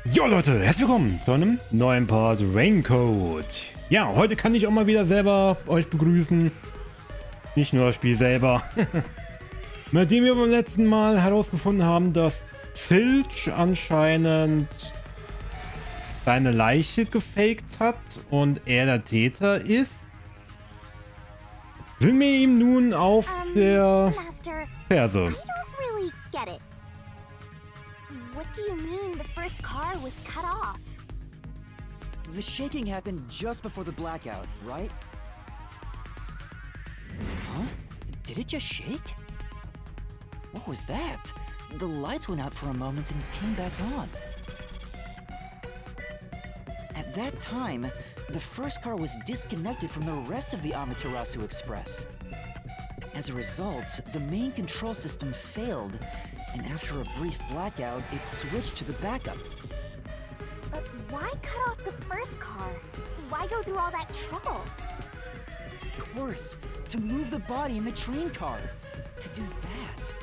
Jo Leute, herzlich willkommen zu einem neuen Part Raincoat. Ja, heute kann ich auch mal wieder selber euch begrüßen. Nicht nur das Spiel selber. Nachdem wir beim letzten Mal herausgefunden haben, dass Filch anscheinend seine Leiche gefaked hat und er der Täter ist, sind wir ihm nun auf der Ferse. What do you mean the first car was cut off? The shaking happened just before the blackout, right? Huh? Did it just shake? What was that? The lights went out for a moment and came back on. At that time, the first car was disconnected from the rest of the Amaterasu Express. As a result, the main control system failed, and after a brief blackout, it switched to the backup. But why cut off the first car? Why go through all that trouble? Of course, to move the body in the train car. To do that.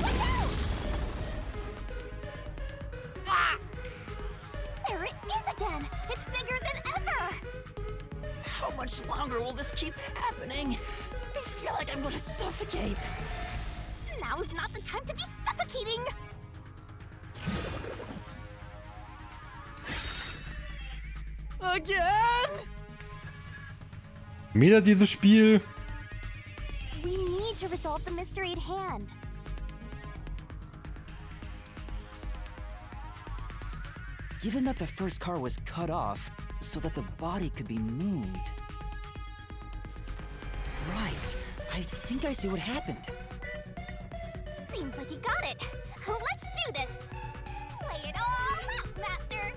Watch out! Ah! There it is again! It's bigger than ever! How much longer will this keep happening? I feel like I'm going to suffocate. Now's not the time to be suffocating! Again? Wieder dieses Spiel. We need to resolve the mystery at hand. Given that the first car was cut off so that the body could be moved. Right. I think I see what happened. Seems like you got it. Let's do this. Lay it all out, Master.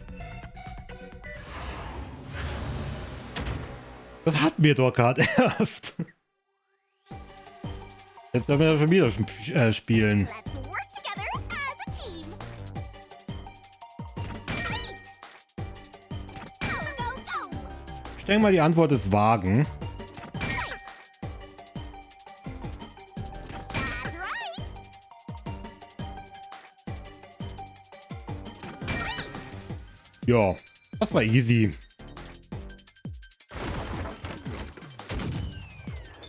Das hatten wir doch gerade erst. Jetzt dürfen wir schon wieder spielen. Let's work together as a team. Great. Go, go, go. Ich denke mal, die Antwort ist Wagen. That's right. Ja, das war easy.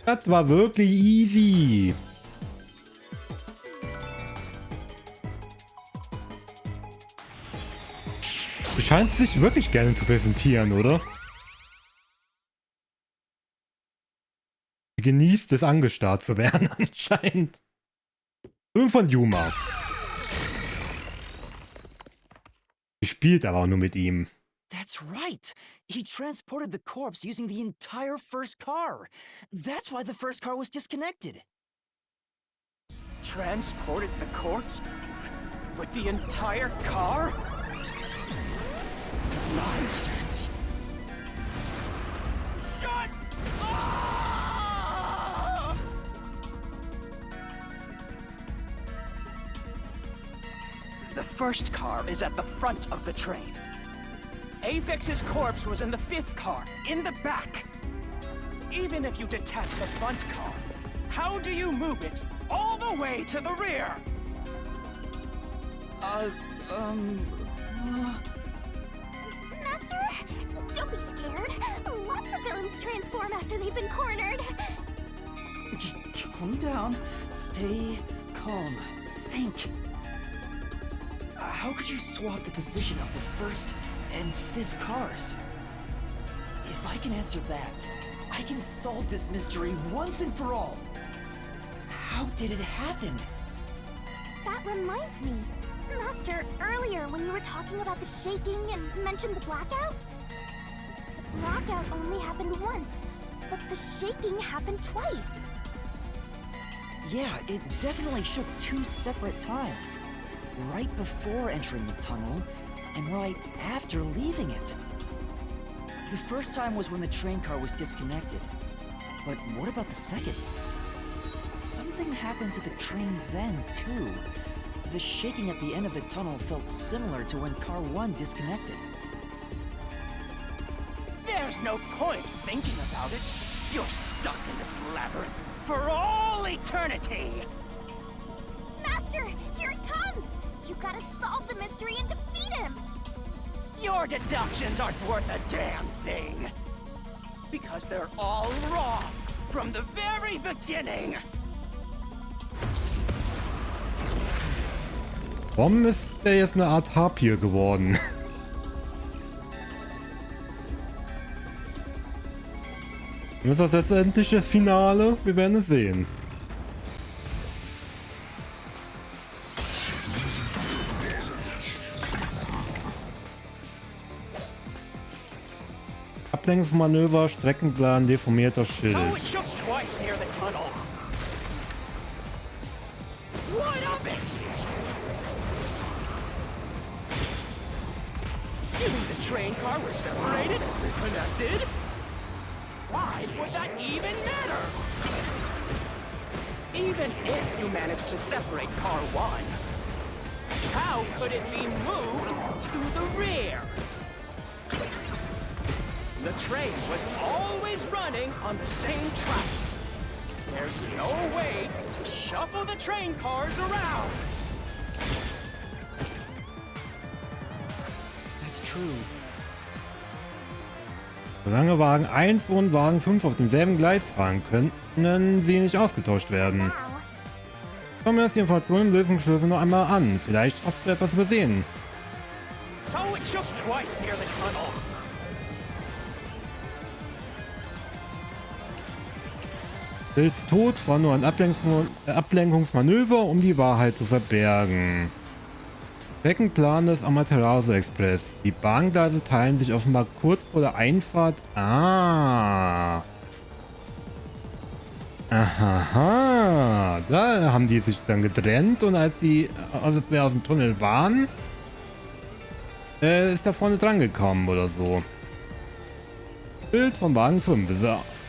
Das war wirklich easy. Du scheinst dich wirklich gerne zu präsentieren, oder? Sie genießt es, angestarrt zu werden, anscheinend. Und von Yuma. Sie spielt aber auch nur mit ihm. That's right. He transported the corpse using the entire first car. That's why the first car was disconnected. Transported the corpse? With the entire car? Nonsense. Shut up! The first car is at the front of the train. Avex's corpse was in the fifth car, in the back. Even if you detach the front car, how do you move it all the way to the rear? Master, don't be scared. Lots of villains transform after they've been cornered. Calm down. Stay calm. Think. How could you swap the position of the first and fifth cars? If I can answer that, I can solve this mystery once and for all. How did it happen? That reminds me. Master, earlier when you were talking about the shaking and mentioned the blackout? The blackout only happened once, but the shaking happened twice. Yeah, it definitely shook two separate times. Right before entering the tunnel, and right after leaving it. The first time was when the train car was disconnected. But what about the second? Something happened to the train then, too. The shaking at the end of the tunnel felt similar to when car 1 disconnected. There's no point thinking about it. You're stuck in this labyrinth for all eternity. Master, here it comes! how to solve the mystery and defeat him. Your deductions aren't worth a damn thing. Because they're all wrong from the very beginning. Warum ist der jetzt eine Art Harpier geworden? Ist das jetzt endlich das Finale? Wir werden es sehen. Ablenkungsmanöver, Streckenplan, deformierter Schild. So it shook twice near the tunnel. What of it? You mean the train car was separated and reconnected? Why would that even matter? Even if you managed to separate car 1, how could it be moved to the rear? The train was always running on the same tracks. There's no way to shuffle the train cars around. That's true. Solange Wagen 1 und Wagen 5 auf demselben Gleis fahren können sie nicht ausgetauscht werden. Wow. Schauen wir uns die Informationen im Lösungsschlüssel noch einmal an. Vielleicht hast du etwas übersehen. So it shook twice near the tunnel. Bills Tod war nur ein Ablenkungsmanöver, um die Wahrheit zu verbergen. Streckenplan des Amaterasu Express. Die Bahngleise teilen sich offenbar kurz vor der Einfahrt. Ah. Aha. Da haben die sich dann getrennt und als die aus dem Tunnel waren, ist da vorne dran gekommen oder so. Bild von Wagen 5.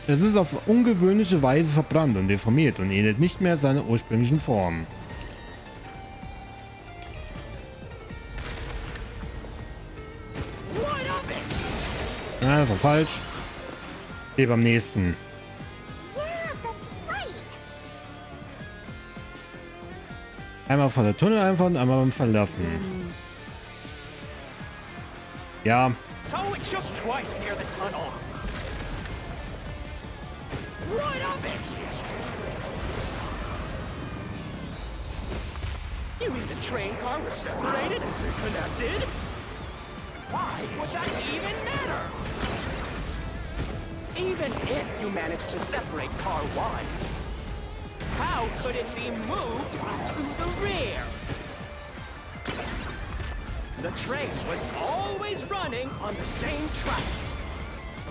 Es ist auf ungewöhnliche Weise verbrannt und deformiert und ähnelt nicht mehr seiner ursprünglichen Form. Ja, das war falsch. Geh beim nächsten. Yeah, that's right. Einmal vor der Tunneleinfahrt und einmal beim Verlassen. Ja. So it shook twice near the tunnel. What of it? You mean the train car was separated and reconnected? Why would that even matter? Even if you managed to separate car 1, how could it be moved to the rear? The train was always running on the same tracks.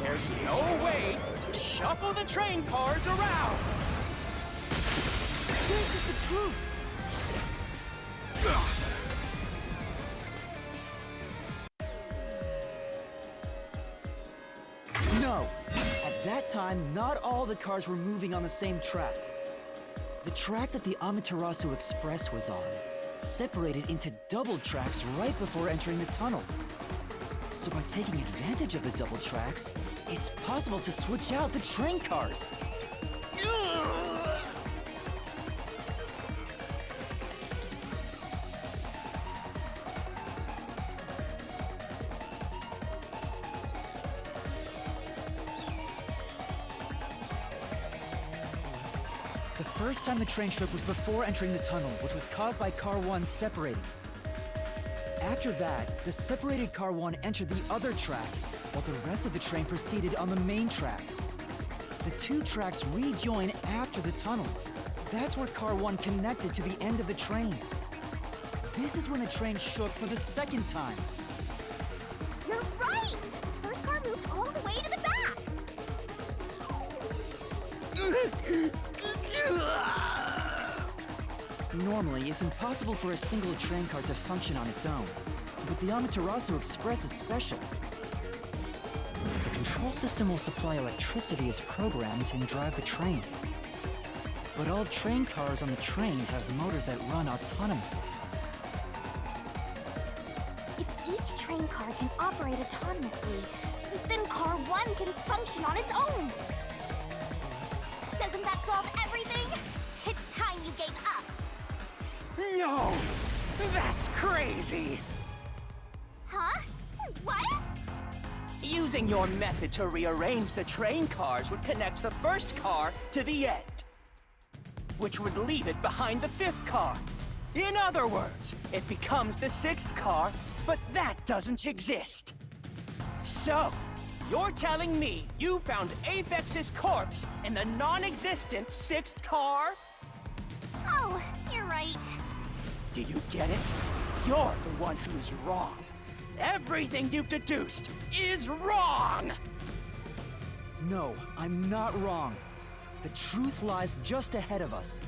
There's no way to shuffle the train cars around. This is the truth. No. At that time, not all the cars were moving on the same track. The track that the Amaterasu Express was on separated into double tracks right before entering the tunnel. So by taking advantage of the double tracks, it's possible to switch out the train cars. The first time the train shook was before entering the tunnel, which was caused by car 1 separating. After that, the separated car 1 entered the other track, while the rest of the train proceeded on the main track. The two tracks rejoin after the tunnel. That's where car 1 connected to the end of the train. This is when the train shook for the second time. You're right. The first car moved all the way to the back. Normally, it's impossible for a single train car to function on its own, but the Amaterasu Express is special. The control system will supply electricity as programmed and drive the train. But all train cars on the train have motors that run autonomously. If each train car can operate autonomously, then car 1 can function on its own. Doesn't that solve everything? It's time you gave up. No! That's crazy. Huh? What? Using your method to rearrange the train cars would connect the first car to the end, which would leave it behind the fifth car. In other words, it becomes the sixth car, but that doesn't exist. So, you're telling me you found Aphex's corpse in the non-existent sixth car? Oh, you're right. Do you get it? You're the one who's wrong. Everything you've deduced is wrong! No, I'm not wrong. The truth lies just ahead of us.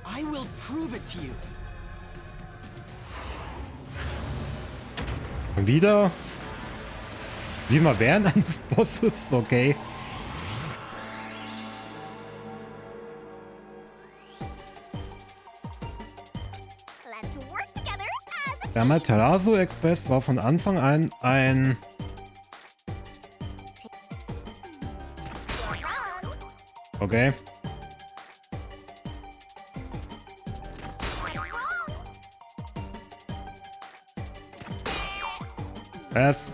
I will prove it to you. Und wieder. Wie mal während eines Bosses, okay. Let's work together as a Der Amaterasu Express war von Anfang an ein... You're wrong. Okay. You're wrong. Es.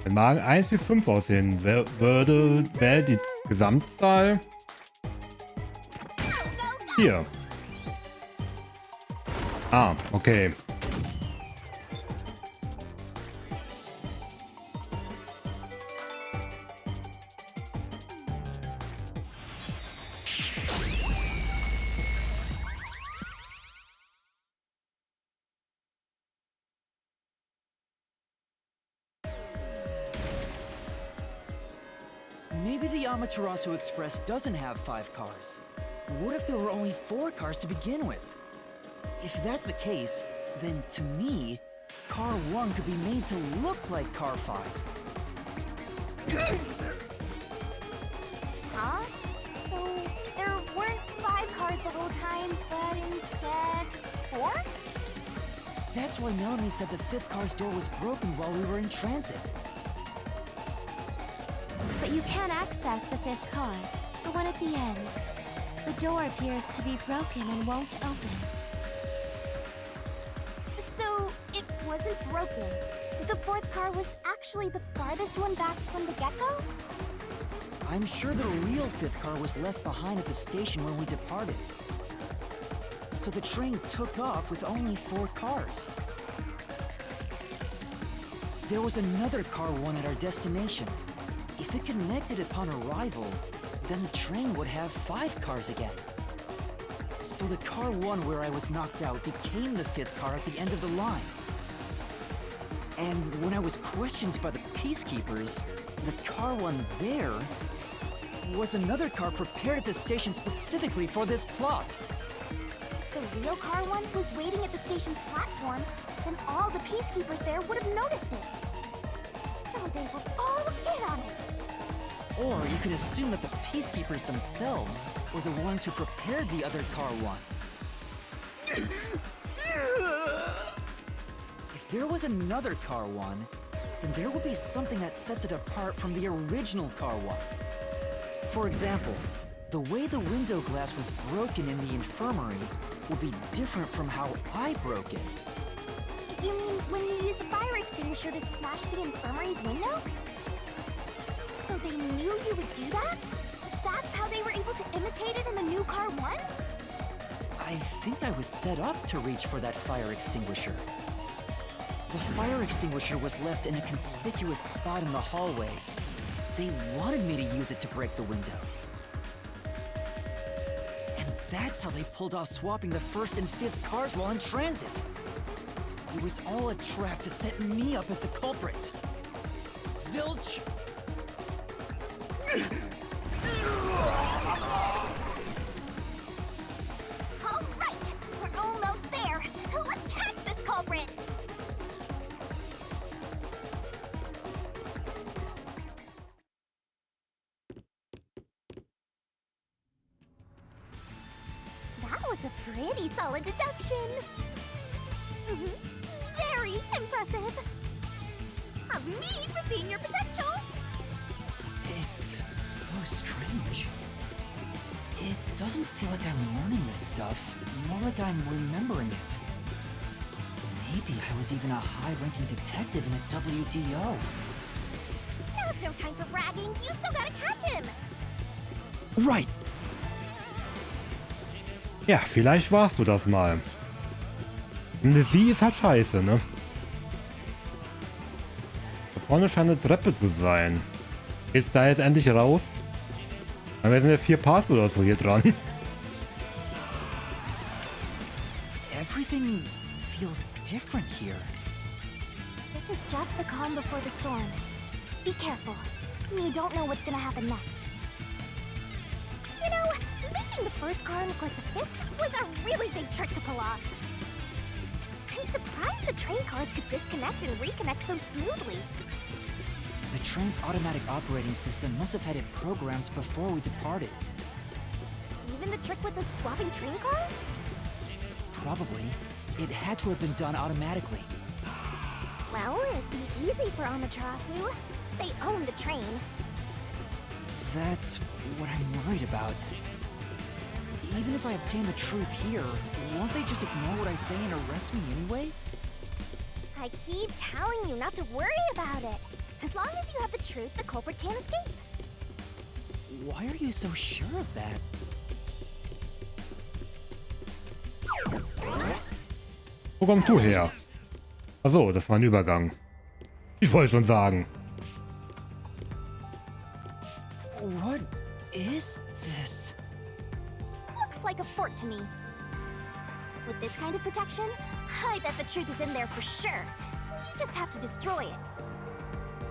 Wenn Magen 1 wie 5 aussehen wäre die Gesamtzahl 4. Ah, okay. Maybe the Amaterasu Express doesn't have 5 cars. What if there were only 4 cars to begin with? If that's the case, then to me, car 1 could be made to look like car 5. Huh? So there weren't 5 cars the whole time, but instead 4? That's why Melanie said the 5th car's door was broken while we were in transit. But you can't access the 5th car, the one at the end. The door appears to be broken and won't open. So it wasn't broken. The 4th car was actually the farthest one back from the get-go? I'm sure the real 5th car was left behind at the station when we departed. So the train took off with only 4 cars. There was another car 1 at our destination. If it connected upon arrival, then the train would have 5 cars again. So the car 1 where I was knocked out became the 5th car at the end of the line. And when I was questioned by the peacekeepers, the car 1 there was another car prepared at the station specifically for this plot. The real car 1 was waiting at the station's platform, then all the peacekeepers there would have noticed it. So they were all in on it. Or you could assume that the peacekeepers themselves were the ones who prepared the other car 1. If there was another car 1, then there would be something that sets it apart from the original car 1. For example, the way the window glass was broken in the infirmary would be different from how I broke it. You mean when you used the fire extinguisher to smash the infirmary's window? So they knew you would do that? That's how they were able to imitate it in the new car 1? I think I was set up to reach for that fire extinguisher. The fire extinguisher was left in a conspicuous spot in the hallway. They wanted me to use it to break the window. And that's how they pulled off swapping the 1st and 5th cars while in transit. It was all a trap to set me up as the culprit. Zilch! All right, we're almost there. Let's catch this culprit. That was a pretty solid deduction. impressive. Of me foreseeing your potential. It's so strange. It doesn't feel like I'm learning this stuff, more like I'm remembering it. Maybe I was even a high-ranking detective in a WDO. Now's no time for bragging. You still gotta catch him. Right. Ja, vielleicht warst du das mal. Und sie ist halt scheiße, ne? Da vorne scheint eine Treppe zu sein. Geht's da jetzt endlich raus? Aber wir sind ja 4 Parts oder so hier dran. Everything feels different here. This is just the calm before the storm. Be careful. You don't know what's gonna happen next. You know, making the first car look like the fifth was a really big trick to pull off. I'm surprised the train cars could disconnect and reconnect so smoothly. The train's automatic operating system must have had it programmed before we departed. Even the trick with the swapping train car? Probably. It had to have been done automatically. Well, it'd be easy for Amaterasu. They own the train. That's what I'm worried about. Even if I obtain the truth here, won't they just ignore what I say and arrest me anyway? I keep telling you not to worry about it. As long as you have the truth, the culprit can't escape. Why are you so sure of that? Wo kommst du her? Achso, das war ein Übergang. Ich wollte schon sagen. What is this? Looks like a fort to me. With this kind of protection, I bet the truth is in there for sure. You just have to destroy it.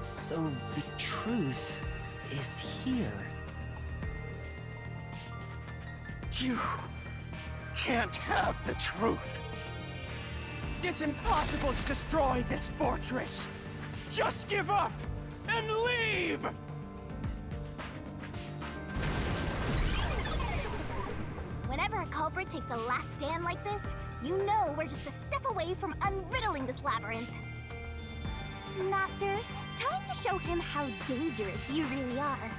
So the truth is here. You can't have the truth. It's impossible to destroy this fortress. Just give up and leave! Whenever a culprit takes a last stand like this, you know we're just a step away from unriddling this labyrinth. Master, time to show him how dangerous you really are.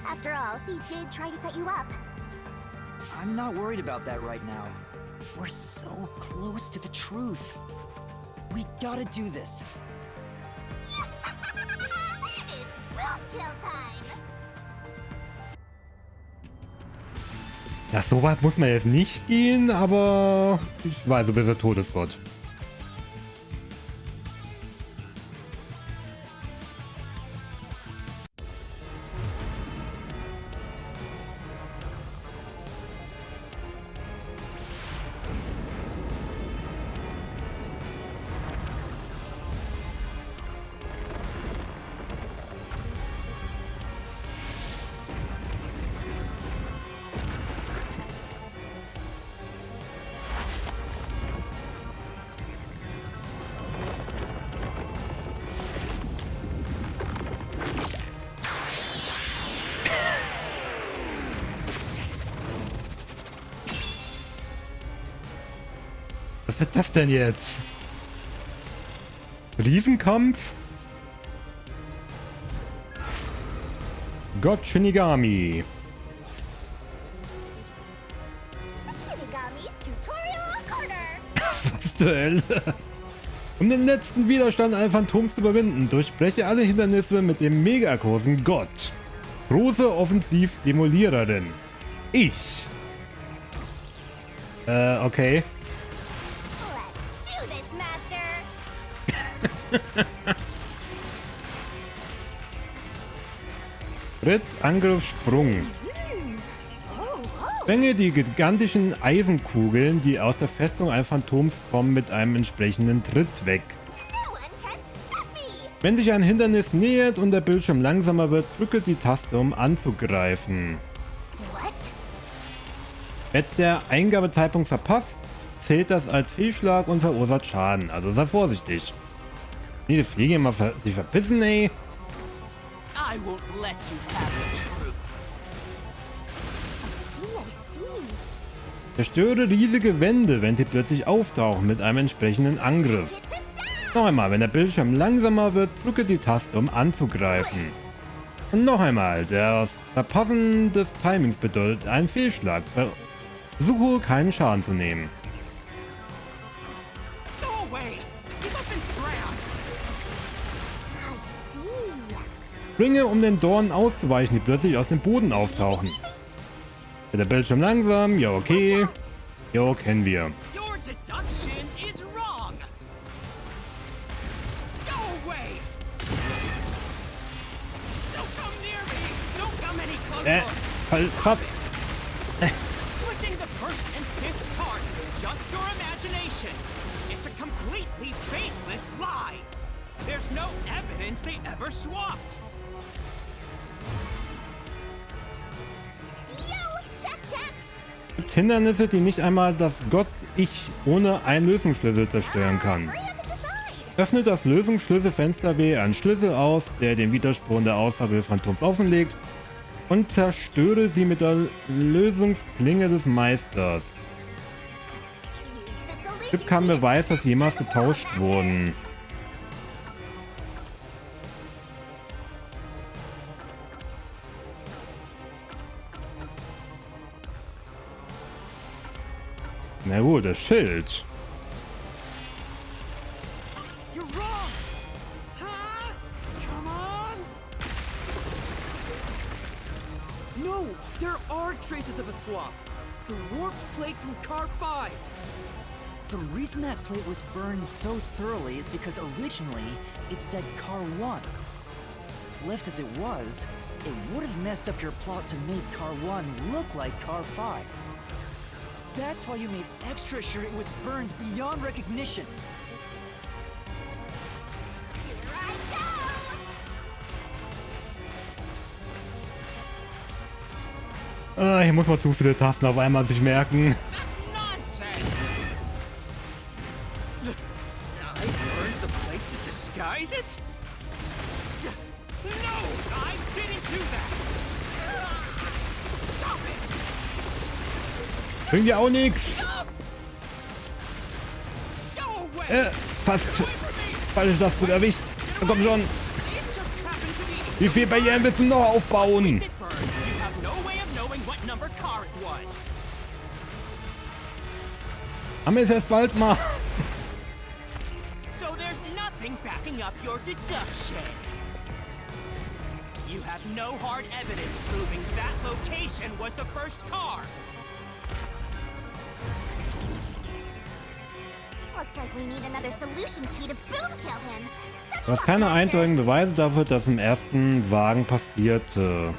After all, he did try to set you up. I'm not worried about that right now. We're so close to the truth. We gotta do this. It's roadkill time! Ja, so weit muss man jetzt nicht gehen, aber ich weiß, du bist der Todesgott. Was wird das denn jetzt? Riesenkampf? Gott Shinigami. Shinigami's Tutorial Corner! Was zur Hölle? Um den letzten Widerstand allen Phantoms zu überwinden, durchbreche alle Hindernisse mit dem mega großen Gott. Große Offensiv-Demoliererin. Ich. Okay. Let's do this, Master! Tritt, Angriff, Sprung. Sprenge die gigantischen Eisenkugeln, die aus der Festung eines Phantoms kommen, mit einem entsprechenden Tritt weg. No one can stop me! Wenn sich ein Hindernis nähert und der Bildschirm langsamer wird, drücke die Taste, um anzugreifen. What? Wird der Eingabezeitpunkt verpasst, zählt das als Fehlschlag und verursacht Schaden. Also sei vorsichtig. Diese Fliege immer sich verpissen, ey. I won't let you have the truth. I see. Zerstöre riesige Wände, wenn sie plötzlich auftauchen, mit einem entsprechenden Angriff. Get it Noch einmal, wenn der Bildschirm langsamer wird, drücke die Taste, um anzugreifen. Und noch einmal, das Verpassen des Timings bedeutet einen Fehlschlag. Versuche, keinen Schaden zu nehmen. Springe, um den Dornen auszuweichen, die plötzlich aus dem Boden auftauchen. Wird der Bildschirm langsam? Ja, okay. Jo, kennen wir. Fast. Switching the first and fifth cards is just your imagination. It's a completely baseless lie. There's no evidence they ever swapped. Es gibt Hindernisse, die nicht einmal das Gott-Ich ohne einen Lösungsschlüssel zerstören kann. Öffne das Lösungsschlüsselfenster, wähle einen Schlüssel aus, der den Widerspruch in der Aussage des Phantoms offenlegt, und zerstöre sie mit der Lösungsklinge des Meisters. Es gibt keinen Beweis, dass sie jemals getauscht wurden. Na gut, das Schild. No, there are traces of a swap. The warped plate from car 5. The reason that plate was burned so thoroughly is because originally it said car 1. Left as it was, it would have messed up your plot to make car 1 look like car 5. That's why you made extra sure it was burned beyond recognition. Hier muss man zu viele Tasten auf einmal sich merken. Bringt ja auch nichts. Fast falsch, das du erwischt. Na komm schon. Wie viel Barrieren willst du noch aufbauen? Haben wir es erst bald mal. So there's nothing backing up your deduction. You have no hard evidence proving that location was the first car. Looks like we need another solution key to boom kill him. Du hast keine eindeutigen Beweise dafür, dass im ersten Wagen passierte.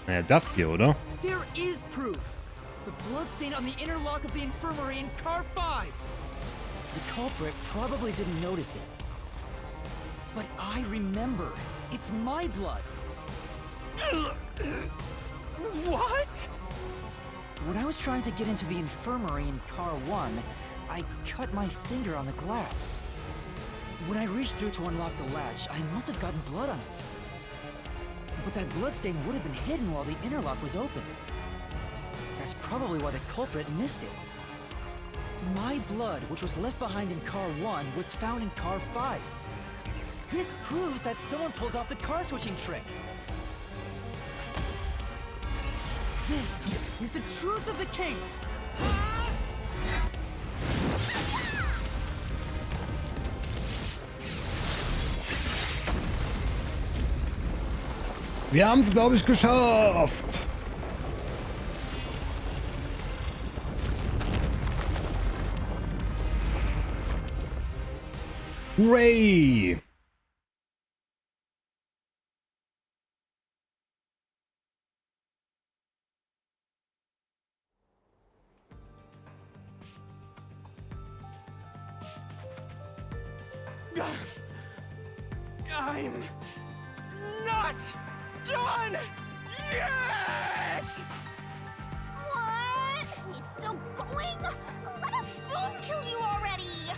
Naja, das hier, oder? There is proof. The bloodstain on the inner lock of the infirmary in car 5. The culprit probably didn't notice it. But I remember. It's my blood. What? When I was trying to get into the infirmary in car 1, I cut my finger on the glass. When I reached through to unlock the latch, I must have gotten blood on it. But that bloodstain would have been hidden while the interlock was open. That's probably why the culprit missed it. My blood, which was left behind in car 1, was found in car 5. This proves that someone pulled off the car switching trick. This is the truth of the case. Wir haben es, glaube ich, geschafft. Hooray! I'm not done yet! What? He's still going? Let us boom kill you already!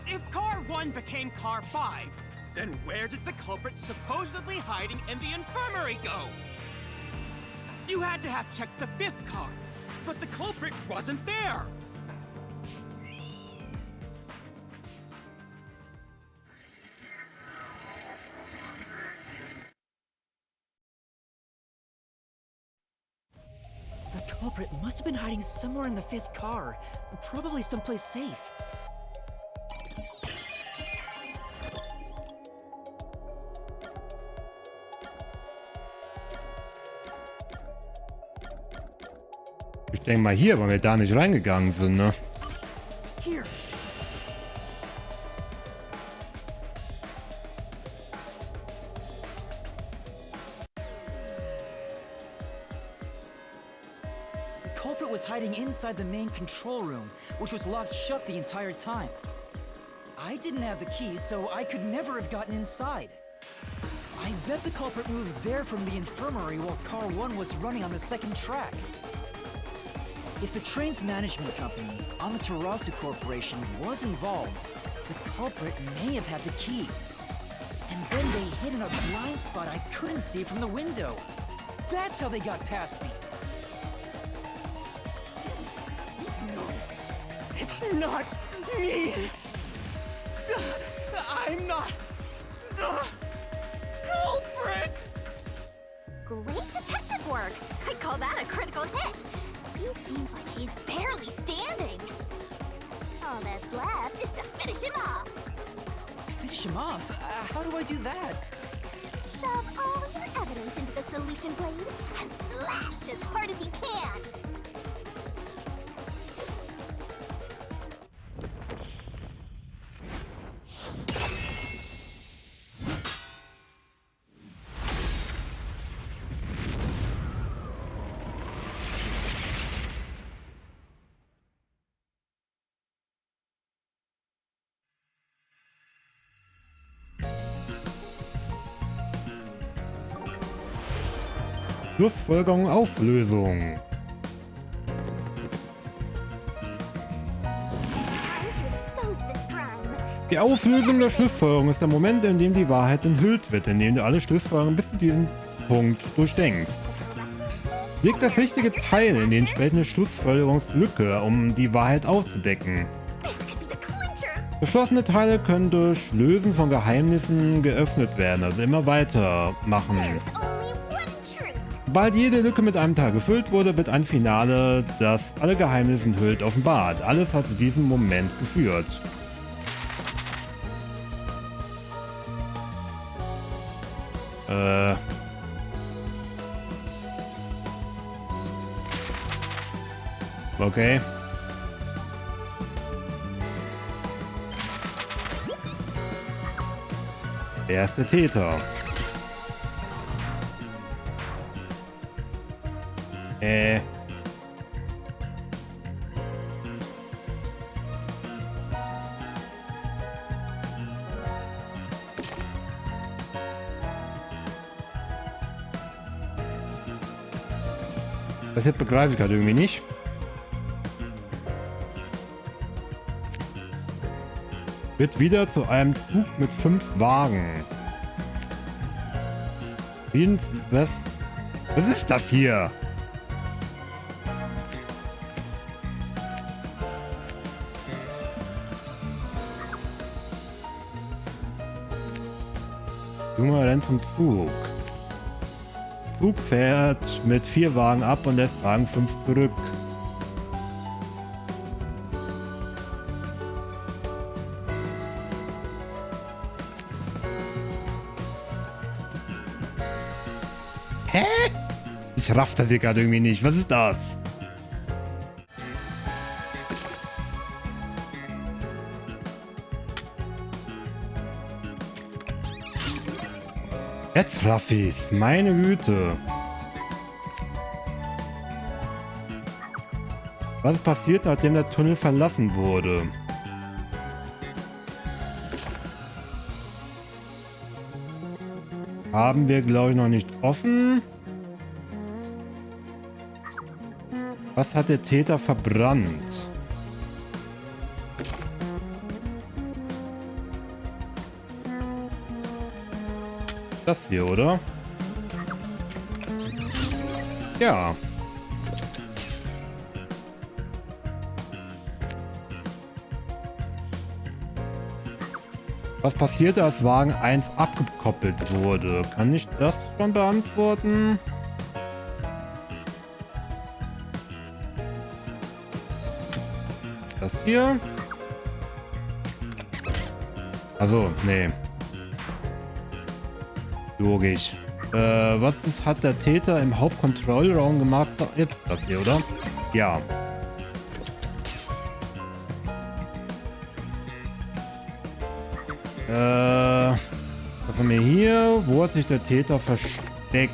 If car 1 became car 5, then where did the culprit supposedly hiding in the infirmary go? You had to have checked the 5th car, But the culprit wasn't there! The culprit must have been hiding somewhere in the 5th car, probably someplace safe. Ich denke mal hier, weil wir da nicht reingegangen sind, ne? Here. The culprit was hiding inside the main control room, which was locked shut the entire time. I didn't have the key, so I could never have gotten inside. I bet the culprit moved there from the infirmary while Car 1 was running on the 2nd track. If the train's management company, Amaterasu Corporation, was involved, the culprit may have had the key. And then they hid in a blind spot I couldn't see from the window. That's how they got past me. No, it's not me! I'm not the culprit! Great detective work! I'd call that a critical hit! He seems like he's barely standing. All that's left is to finish him off. Finish him off? How do I do that? Shove all your evidence into the solution blade and slash as hard as you can. Schlussfolgerung Auflösung. Time to expose this crime. Die Auflösung der Schlussfolgerung ist der Moment, in dem die Wahrheit enthüllt wird, in dem du alle Schlussfolgerungen bis zu diesem Punkt durchdenkst. Leg das richtige Teil in die entsprechende Schlussfolgerungslücke, um die Wahrheit aufzudecken. This could be the clincher. Geschlossene Teile können durch Lösen von Geheimnissen geöffnet werden, also immer weitermachen. There's only one truth. Sobald jede Lücke mit einem Teil gefüllt wurde, wird ein Finale, das alle Geheimnisse enthüllt, offenbart. Alles hat zu diesem Moment geführt. Okay. Wer ist der Täter? Das jetzt begreife ich gerade irgendwie nicht. Wird wieder zu einem Zug mit 5 Wagen. Was ist das hier? Junge, rennt zum Zug. Zug fährt mit 4 Wagen ab und lässt Wagen 5 zurück. Hä? Ich raff das hier gerade irgendwie nicht. Was ist das? Jetzt raff ich's. Meine Güte. Was ist passiert, nachdem der Tunnel verlassen wurde? Haben wir, glaube ich, noch nicht offen. Was hat der Täter verbrannt? Das hier, oder? Was passierte, als Wagen 1 abgekoppelt wurde? Kann ich das schon beantworten? Das hier? Also, nee. Logisch. Hat der Täter im Hauptkontrollraum gemacht? Jetzt das hier, oder? Ja. Was haben wir hier? Wo hat sich der Täter versteckt?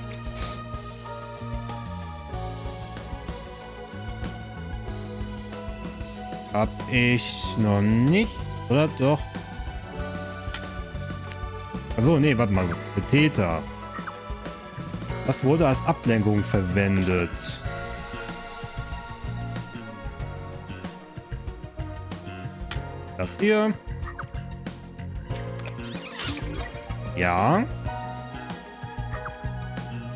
Hab ich noch nicht. Oder doch? Achso, nee, warte mal. Der Täter. Was wurde als Ablenkung verwendet? Das hier. Ja.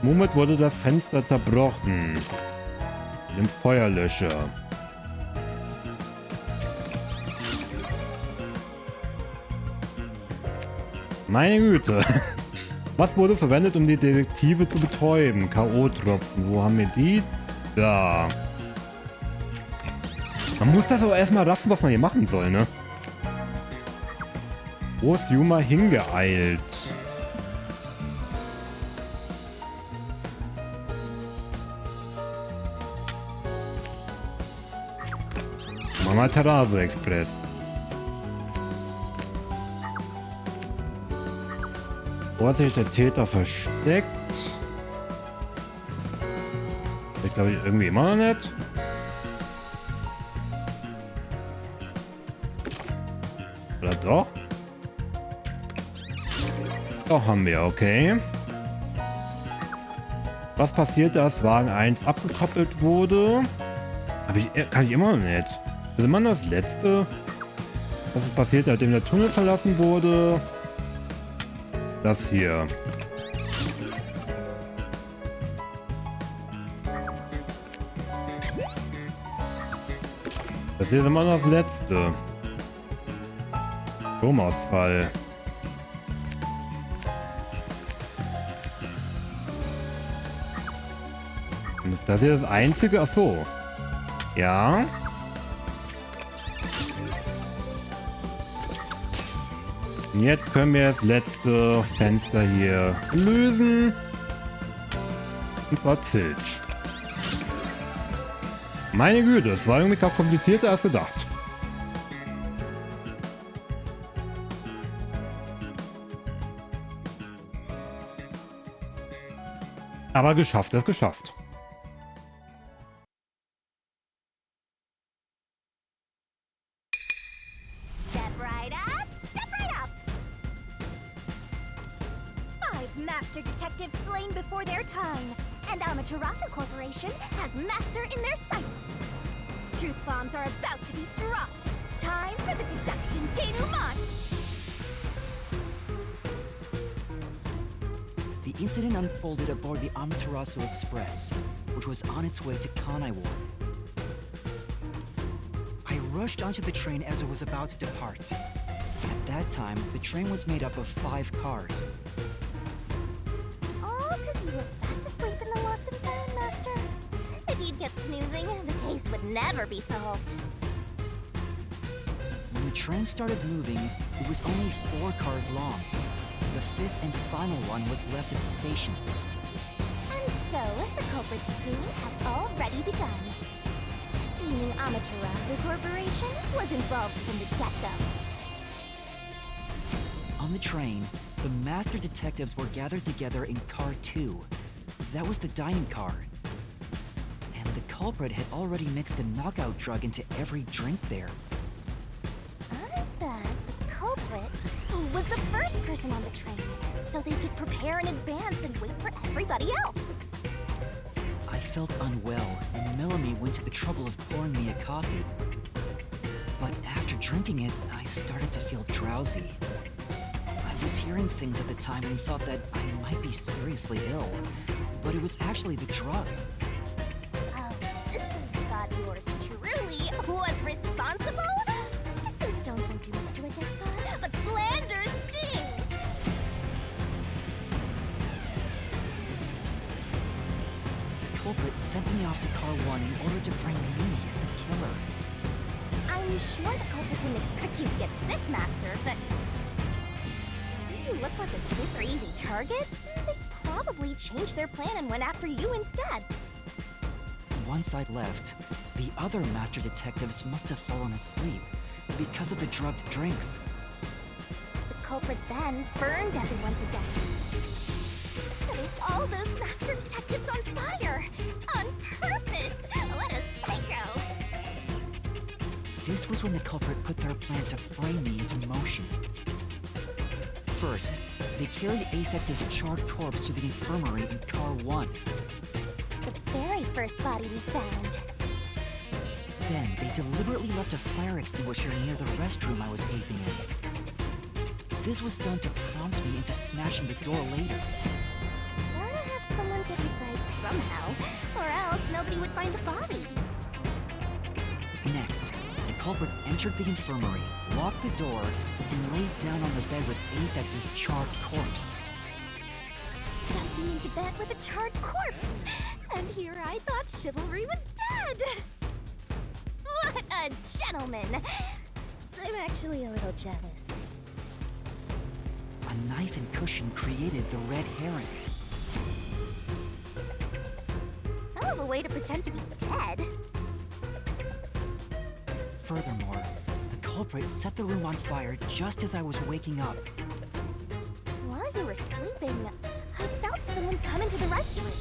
Womit wurde das Fenster zerbrochen? Mit dem Feuerlöscher. Meine Güte. Was wurde verwendet, um die Detektive zu betäuben? K.O.-Tropfen. Wo haben wir die? Da. Man muss das aber erstmal raffen, was man hier machen soll, ne? Wo ist Yuma hingeeilt? Amaterasu Express. Wo hat sich der Täter versteckt? Ich glaube irgendwie immer noch nicht. Oder doch? Doch, haben wir, okay. Was passierte, als Wagen 1 abgekoppelt wurde? Kann ich immer noch nicht. Das ist immer noch das Letzte. Was ist passiert, nachdem der Tunnel verlassen wurde? Das hier. Das hier ist immer noch das Letzte. Stromausfall. Und ist das hier das Einzige? Ach so. Ja. Und jetzt können wir das letzte Fenster hier lösen. Und zwar Zilch. Meine Güte, es war irgendwie komplizierter als gedacht. Aber geschafft ist geschafft. Step right up, step right up. 5 master detectives slain before their time, and Amaterasu Corporation has master in their sights. Truth bombs are about to be dropped. Time for the deduction denouement. The incident unfolded aboard the Amaterasu Express, which was on its way to Kanaiwa. I rushed onto the train as it was about to depart. At that time, the train was made up of 5 cars. All because you were fast asleep in the lost and found, Master. If you'd kept snoozing, the case would never be solved. When the train started moving, it was only 4 cars long. The 5th and final one was left at the station. And so, the culprit scheme had already begun. Meaning Amaterasu Corporation was involved from the get-go. On the train, the master detectives were gathered together in car 2. That was the dining car. And the culprit had already mixed a knockout drug into every drink there. I bet the culprit was the first person on the train, so they could prepare in advance and wait for everybody else. I felt unwell, and Melanie went to the trouble of pouring me a coffee. But after drinking it, I started to feel drowsy. I was hearing things at the time and thought that I might be seriously ill, but it was actually the drug. Oh, so you thought yours truly was responsible? Sticks and stones won't do much to identify, but slander's sent me off to car 1 in order to frame me as the killer. I'm sure the culprit didn't expect you to get sick, Master, but since you look like a super easy target, they probably changed their plan and went after you instead. Once I'd left, the other master detectives must have fallen asleep because of the drugged drinks. The culprit then burned everyone to death, setting all those master detectives on fire! On purpose! What a psycho! This was when the culprit put their plan to frame me into motion. First, they carried Aphex's charred corpse to the infirmary in car 1. The very first body we found. Then, they deliberately left a fire extinguisher near the restroom I was sleeping in. This was done to prompt me into smashing the door later. Gotta have someone get inside somehow, or else nobody would find the body. Next, the culprit entered the infirmary, locked the door, and laid down on the bed with Aphex's charred corpse. Jumping into bed with a charred corpse! And here I thought chivalry was dead! What a gentleman! I'm actually a little jealous. A knife and cushion created the red herring. Hell of a way to pretend to be dead. Furthermore, the culprit set the room on fire just as I was waking up. While you were sleeping, I felt someone come into the restroom.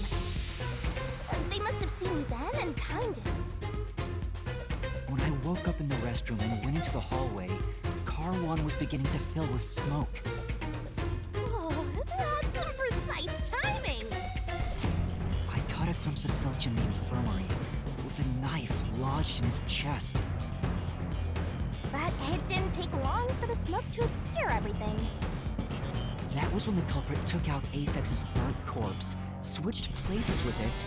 They must have seen me then and timed it. When I woke up in the restroom and went into the hallway, car 1 was beginning to fill with smoke. Oh, that's some precise timing! I caught a glimpse of Zulch in the infirmary, with a knife lodged in his chest. But it didn't take long for the smoke to obscure everything. That was when the culprit took out Aphex's burnt corpse, switched places with it,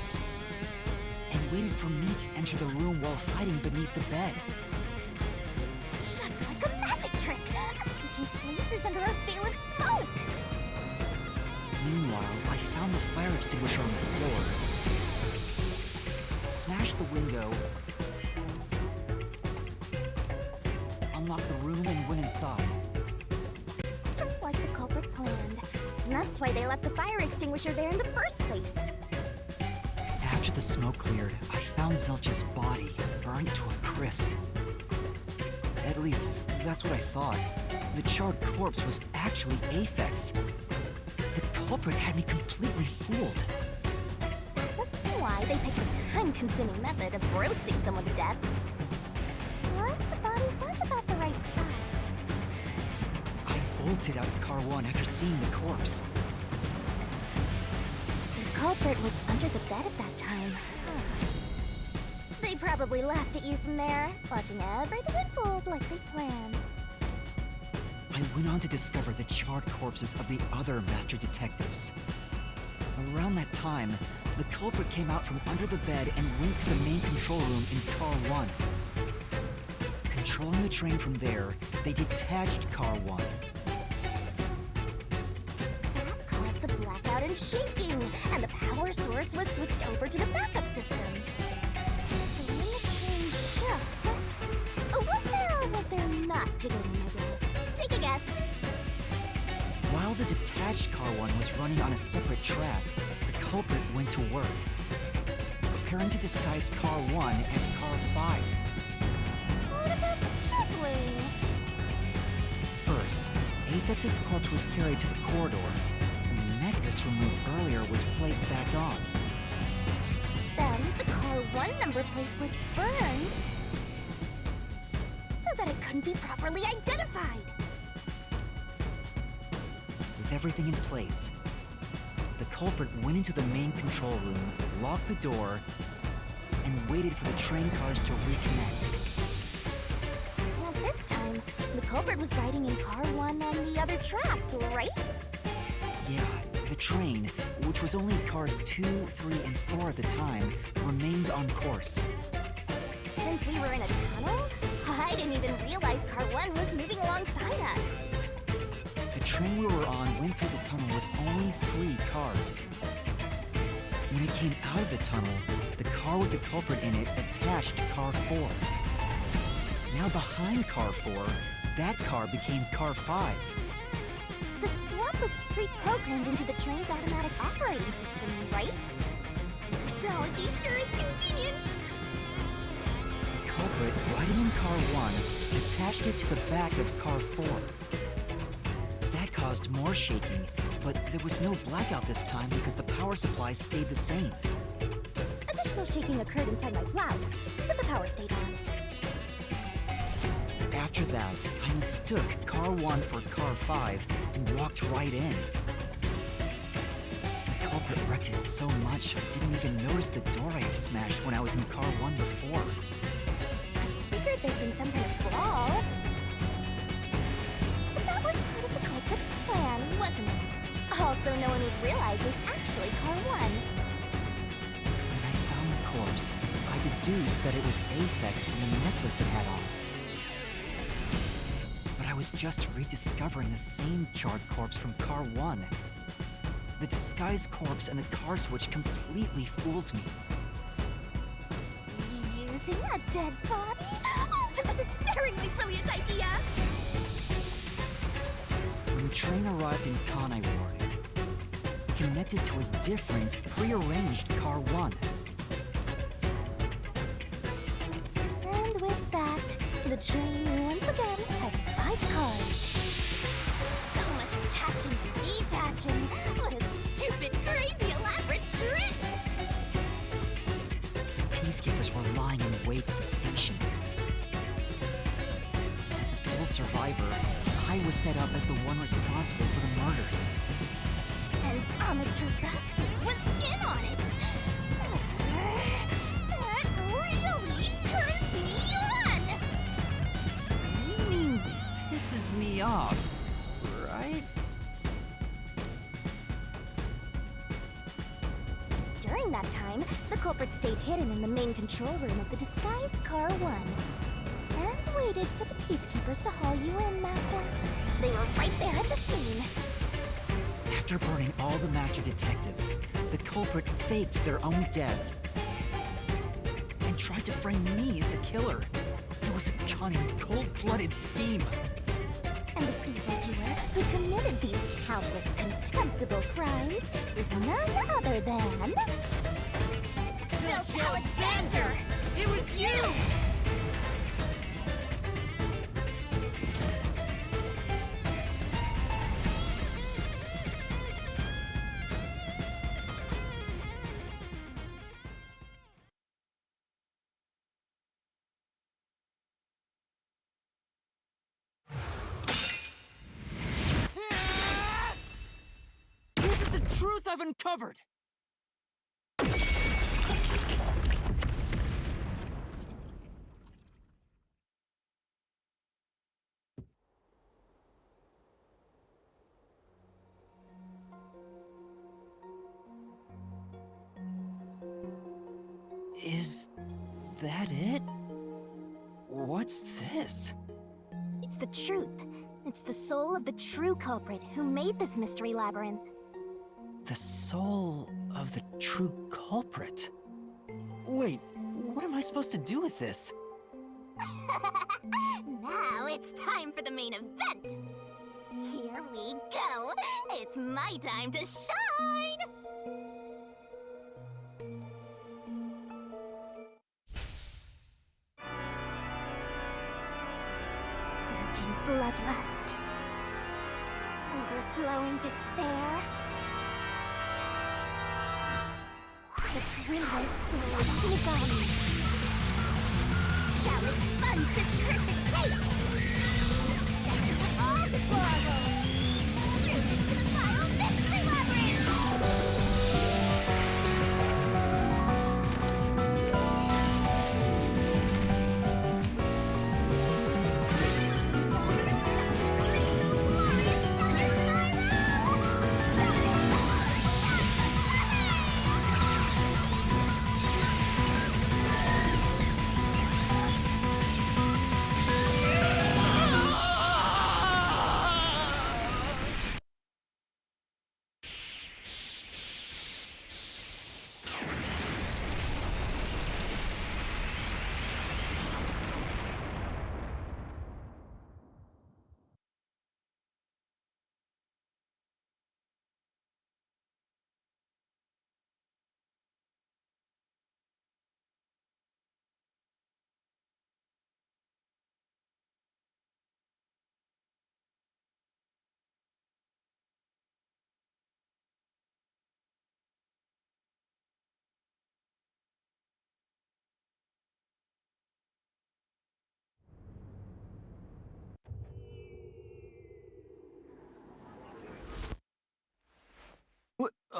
and waited for me to enter the room while hiding beneath the bed. It's just like a magic trick, switching places under a veil of smoke. Meanwhile, I found the fire extinguisher on the floor, smashed the window, unlocked the room, and went inside. Just like the culprit planned. And that's why they left the fire extinguisher there in the first place. After the smoke cleared, I found Zulch's body, burned to a crisp. At least, that's what I thought. The charred corpse was actually Aphex. The culprit had me completely fooled. That must have been why they picked a time-consuming method of roasting someone to death. Plus, the body was about the right size. I bolted out of car 1 after seeing the corpse. The culprit was under the bed at that time. They probably laughed at you from there, watching everything unfold like they planned. I went on to discover the charred corpses of the other master detectives. Around that time, the culprit came out from under the bed and went to the main control room in car 1. Controlling the train from there, they detached car 1. That caused the blackout and shaking, and the power source was switched over to the backup system. So when the train shook, was there or was there not jiggling my wheels? Take a guess. While the detached car 1 was running on a separate track, the culprit went to work, preparing to disguise car 1 as car 5. What about the juggling? First, Aphex's corpse was carried to the corridor, and the necklace removed earlier was placed back on. Then the car 1 number plate was burned so that it couldn't be properly identified. With everything in place, the culprit went into the main control room, locked the door, and waited for the train cars to reconnect. Now this time, the culprit was riding in car 1 on the other track, right? Yeah, the train, which was only cars 2, 3, and 4 at the time, remained on course. Since we were in a tunnel, I didn't even realize car 1 was moving alongside us. The train we were on went through the tunnel with only 3 cars. When it came out of the tunnel, the car with the culprit in it attached car 4. Now behind car 4, that car became car 5. The swap was pre-programmed into the train's automatic operating system, right? Technology sure is convenient. The culprit, riding in car 1, attached it to the back of car 4. That caused more shaking, but there was no blackout this time because the power supply stayed the same. Additional shaking occurred inside my blouse, but the power stayed on. After that, I mistook car 1 for car 5 and walked right in. The culprit wrecked it so much I didn't even notice the door I had smashed when I was in car 1 before. Figured there'd been some kind of brawl. But that was part of the culprit's plan, wasn't it? Also, no one would realize it was actually car 1. When I found the corpse, I deduced that it was Aphex from the necklace it had on. But I was just rediscovering the same charred corpse from car 1. The disguised corpse and the car switch completely fooled me. Using a dead body? Oh, this is a despairingly brilliant idea! When the train arrived in Kanai Ward, it connected to a different, prearranged car 1. And with that, the train once again had 5 cars. So much attaching and detaching. What a stupid, crazy, elaborate trick! The peacekeepers were lying in wait at the station. As the sole survivor, I was set up as the one responsible for the murders. And Amaterasu was in on it! That really turns me on! You mean pisses me off, right? During that time, the culprit stayed hidden in the main control room of the disguised car 1. And waited for the peacekeepers to haul you in, Master. They were right there at the scene. After burning all the master detectives, the culprit faked their own death and tried to frame me as the killer. It was a cunning, cold-blooded scheme. And the evildoer who committed these countless contemptible crimes is none other than... Zilch Alexander! It was you! This is the truth I've uncovered! Is that it? What's this? It's the truth. It's the soul of the true culprit who made this mystery labyrinth. The soul of the true culprit? Wait, what am I supposed to do with this? Now it's time for the main event! Here we go! It's my time to shine! Surging bloodlust. Overflowing despair. The brilliant soul of Shinigami shall expunge this cursed case! Death to all deplorables! Ruin to the final mystery labyrinth!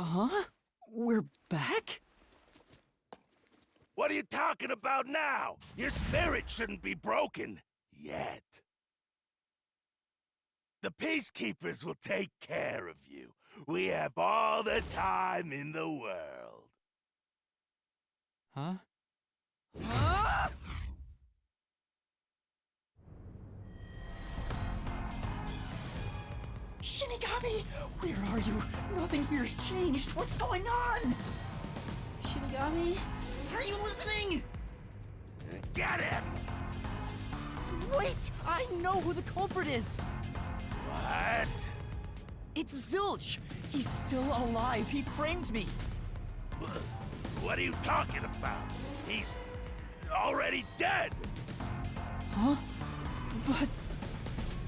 Huh? We're back? What are you talking about now? Your spirit shouldn't be broken. Yet. The Peacekeepers will take care of you. We have all the time in the world. Huh? Huh? Shinigami! Where are you? Nothing here's changed. What's going on? Shinigami? Are you listening? Get him! Wait! I know who the culprit is! What? It's Zilch! He's still alive. He framed me. What are you talking about? He's already dead! Huh? But...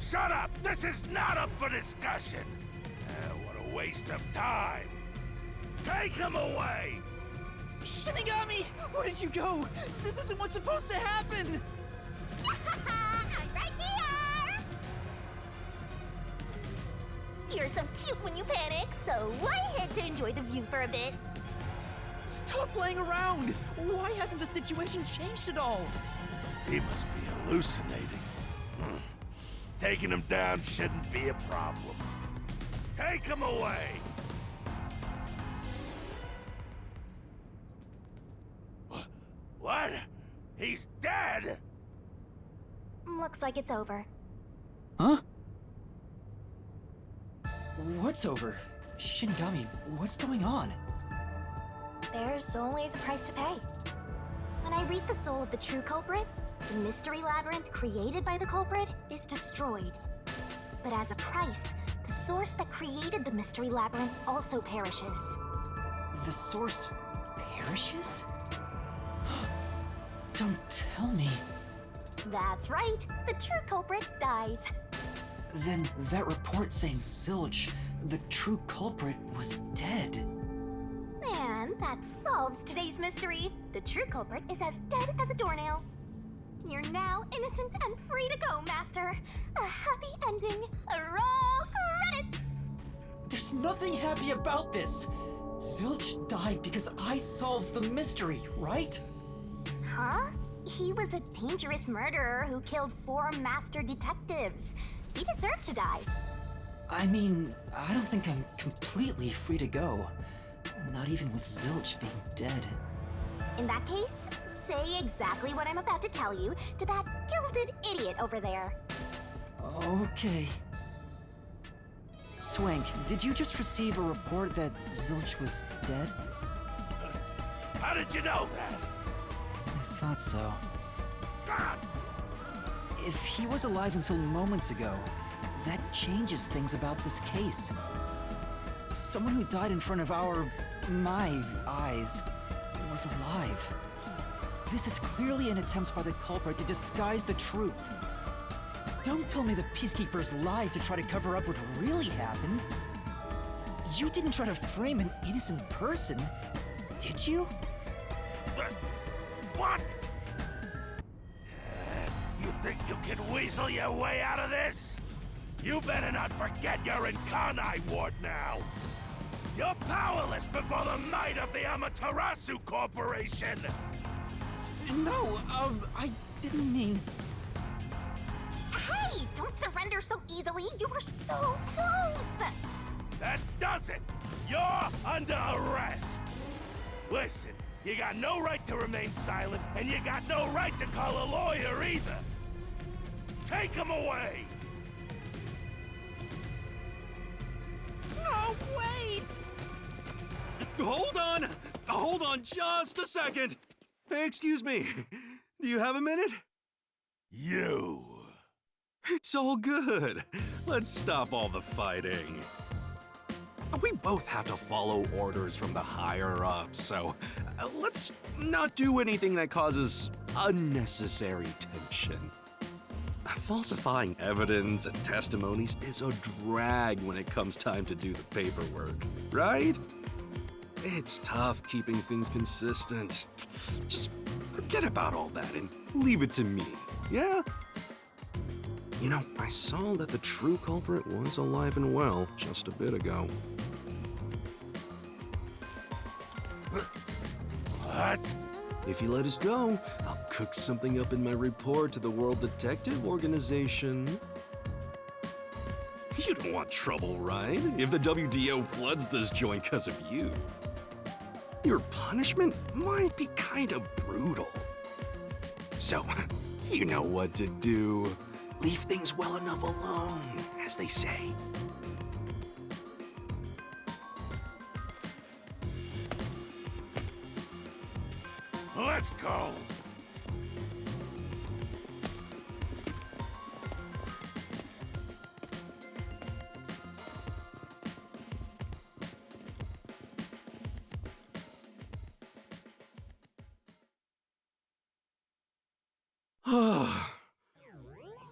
Shut up! This is not up for discussion! What a waste of time! Take him away! Shinigami! Where did you go? This isn't what's supposed to happen! I'm right here! You're so cute when you panic, so why head to enjoy the view for a bit? Stop playing around! Why hasn't the situation changed at all? He must be hallucinating. Taking him down shouldn't be a problem. Take him away! What? He's dead? Looks like it's over. Huh? What's over? Shinigami, what's going on? There's always a price to pay. When I read the soul of the true culprit, the mystery labyrinth created by the culprit is destroyed. But as a price, the source that created the mystery labyrinth also perishes. The source perishes? Don't tell me. That's right, the true culprit dies. Then that report saying Zilch, the true culprit, was dead. And that solves today's mystery. The true culprit is as dead as a doornail. You're now innocent and free to go, Master. A happy ending. Roll credits! There's nothing happy about this. Zilch died because I solved the mystery, right? Huh? He was a dangerous murderer who killed 4 master detectives. He deserved to die. I mean, I don't think I'm completely free to go. Not even with Zilch being dead. In that case, say exactly what I'm about to tell you to that gilded idiot over there. Okay. Swank, did you just receive a report that Zilch was dead? How did you know that? I thought so. God! If he was alive until moments ago, that changes things about this case. Someone who died in front of my eyes, was alive. This is clearly an attempt by the culprit to disguise the truth. Don't tell me the Peacekeepers lied to try to cover up what really happened. You didn't try to frame an innocent person, did you? What? You think you can weasel your way out of this? You better not forget you're in Kanai Ward now. You're powerless before the might of the Amaterasu Corporation! No, I didn't mean... Hey, don't surrender so easily. You were so close. That does it! You're under arrest! Listen, you got no right to remain silent, and you got no right to call a lawyer either! Take him away! No, wait! Hold on just a second! Hey, excuse me, do you have a minute? You! It's all good. Let's stop all the fighting. We both have to follow orders from the higher-ups, so let's not do anything that causes unnecessary tension. Falsifying evidence and testimonies is a drag when it comes time to do the paperwork, right? It's tough keeping things consistent. Just forget about all that and leave it to me, yeah? You know, I saw that the true culprit was alive and well just a bit ago. What? If you let us go, I'll cook something up in my report to the World Detective Organization. You don't want trouble, right? If the WDO floods this joint because of you. Your punishment might be kind of brutal. So, you know what to do. Leave things well enough alone, as they say. Let's go!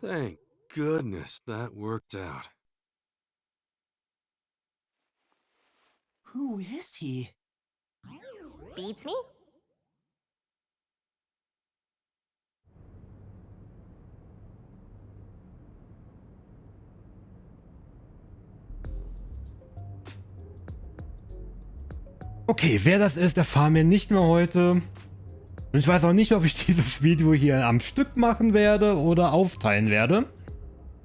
Thank goodness that worked out. Who is he? Beats me? Okay, wer das ist, erfahren wir nicht mehr heute. Und ich weiß auch nicht, ob ich dieses Video hier am Stück machen werde oder aufteilen werde.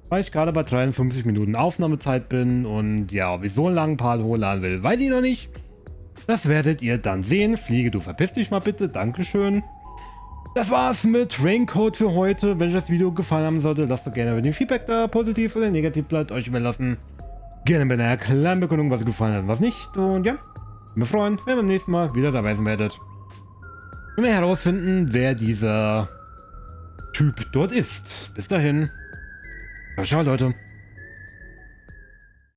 Weil ich gerade bei 53 Minuten Aufnahmezeit bin und ja, ob ich so einen langen Part hochladen will, weiß ich noch nicht. Das werdet ihr dann sehen. Fliege, du verpiss dich mal bitte. Dankeschön. Das war's mit Raincoat für heute. Wenn euch das Video gefallen haben sollte, lasst doch gerne mit dem Feedback da. Positiv oder negativ bleibt euch überlassen. Gerne mit einer kleinen Begründung, was euch gefallen hat und was nicht. Und ja, wir freuen, wenn ihr beim nächsten Mal wieder dabei sein werdet. Und wir herausfinden, wer dieser Typ dort ist. Bis dahin. Ciao, ciao, Leute.